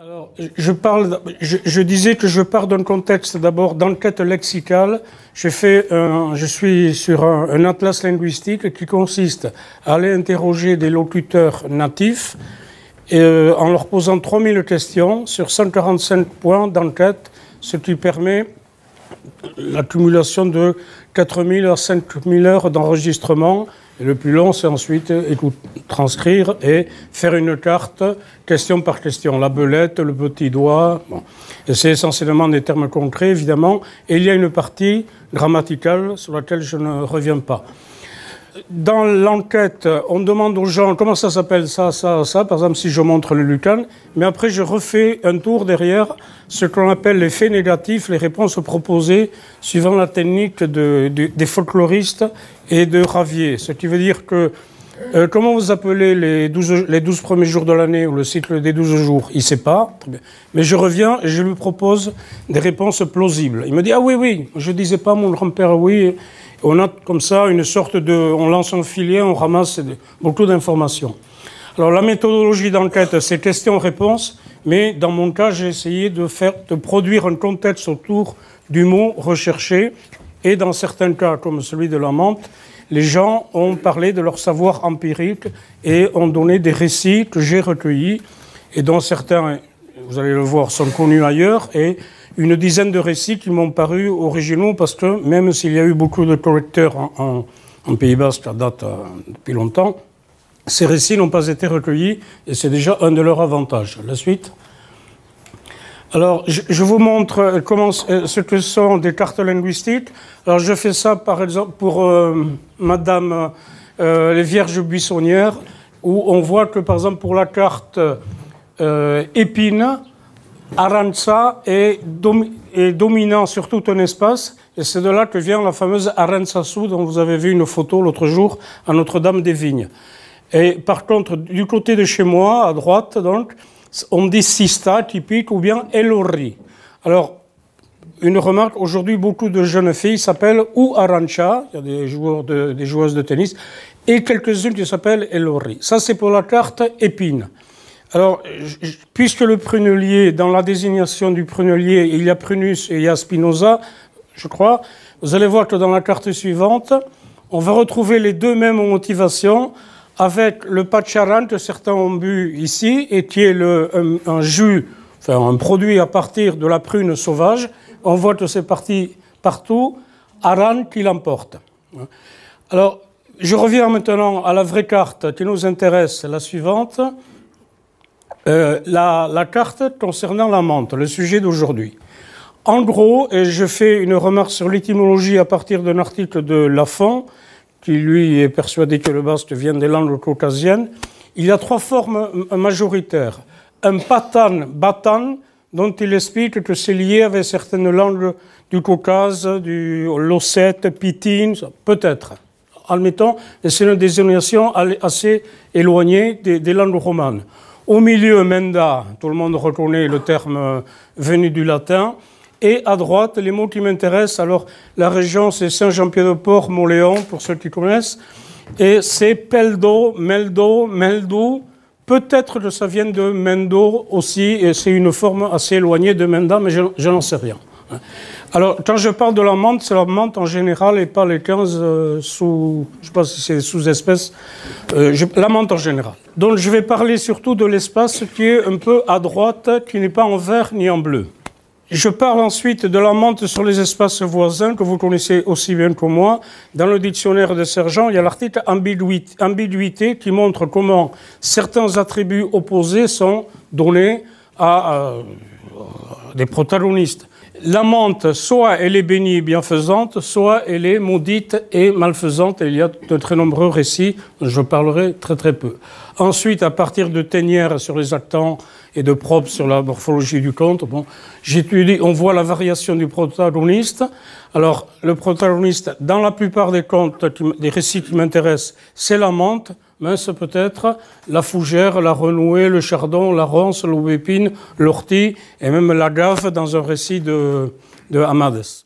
Alors, je disais que je pars d'un contexte d'abord d'enquête lexicale. Je suis sur un atlas linguistique qui consiste à aller interroger des locuteurs natifs en leur posant 3000 questions sur 145 points d'enquête, ce qui permet l'accumulation de 4000 à 5000 heures d'enregistrement. Et le plus long, c'est ensuite transcrire et faire une carte, question par question. La belette, le petit doigt. Bon. Et c'est essentiellement des termes concrets, évidemment. Et il y a une partie grammaticale sur laquelle je ne reviens pas. Dans l'enquête, on demande aux gens comment ça s'appelle ça. Par exemple, si je montre le Lucan. Mais après, je refais un tour derrière ce qu'on appelle les faits négatifs, les réponses proposées suivant la technique des folkloristes et de Ravier. Ce qui veut dire que, comment vous appelez les 12 premiers jours de l'année ou le cycle des 12 jours? Il ne sait pas. Mais je reviens et je lui propose des réponses plausibles. Il me dit, ah oui, je ne disais pas mon grand-père oui. On a comme ça une sorte on lance un filet, on ramasse beaucoup d'informations. Alors la méthodologie d'enquête, c'est questions-réponses, mais dans mon cas, j'ai essayé de produire un contexte autour du mot recherché, et dans certains cas, comme celui de la menthe, les gens ont parlé de leur savoir empirique et ont donné des récits que j'ai recueillis, et dont certains, vous allez le voir, sont connus ailleurs, et une dizaine de récits qui m'ont paru originaux parce que même s'il y a eu beaucoup de correcteurs en Pays Basque à date depuis longtemps, ces récits n'ont pas été recueillis et c'est déjà un de leurs avantages. La suite. Alors, je vous montre ce que sont des cartes linguistiques. Alors, je fais ça par exemple pour Madame les Vierges Buissonnières, où on voit que par exemple pour la carte épine, Arantxa est dominant sur tout un espace, et c'est de là que vient la fameuse Arantzazu dont vous avez vu une photo l'autre jour à Notre-Dame-des-Vignes. Et par contre, du côté de chez moi, à droite, donc, on dit Sista, typique, ou bien Elorri. Alors, une remarque, aujourd'hui, beaucoup de jeunes filles s'appellent ou Arantxa, il y a des joueuses de tennis, et quelques-unes qui s'appellent Elorri. Ça, c'est pour la carte épine. Alors, puisque le prunelier, dans la désignation du prunelier, il y a Prunus et il y a Spinoza, je crois, vous allez voir que dans la carte suivante, on va retrouver les deux mêmes motivations avec le pacharan que certains ont bu ici et qui est un jus, enfin un produit à partir de la prune sauvage. On voit que c'est parti partout, Aran qui l'emporte. Alors, je reviens maintenant à la vraie carte qui nous intéresse, la suivante. La carte concernant la menthe, le sujet d'aujourd'hui. En gros, et je fais une remarque sur l'étymologie à partir d'un article de Lafont, qui lui est persuadé que le basque vient des langues caucasiennes, il y a trois formes majoritaires. Un patan, batan, dont il explique que c'est lié avec certaines langues du Caucase, du l'ossète, pitine, peut-être. Admettons, et c'est une désignation assez éloignée des langues romanes. Au milieu, menda, tout le monde reconnaît le terme venu du latin. Et à droite, les mots qui m'intéressent, alors la région c'est Saint-Jean-Pied-de-Port, Montléon, pour ceux qui connaissent. Et c'est peldo, meldo, meldou. Peut-être que ça vient de mendo aussi, et c'est une forme assez éloignée de menda, mais je n'en sais rien. Alors, quand je parle de la menthe, c'est la menthe en général et pas les 15 je ne sais pas si c'est sous-espèces, la menthe en général. Donc, je vais parler surtout de l'espace qui est un peu à droite, qui n'est pas en vert ni en bleu. Je parle ensuite de la menthe sur les espaces voisins, que vous connaissez aussi bien que moi. Dans le dictionnaire de Sergent, il y a l'article ambiguïté qui montre comment certains attributs opposés sont donnés à des protagonistes. La menthe, soit elle est bénie et bienfaisante, soit elle est maudite et malfaisante. Et il y a de très nombreux récits, je parlerai très très peu. Ensuite, à partir de Ténière sur les accents et de Probe sur la morphologie du conte, bon, on voit la variation du protagoniste. Alors, le protagoniste, dans la plupart des contes, des récits qui m'intéressent, c'est la menthe, mais c'est peut-être la fougère, la renouée, le chardon, la ronce, l'aubépine, l'ortie et même l'agave dans un récit de Amadès.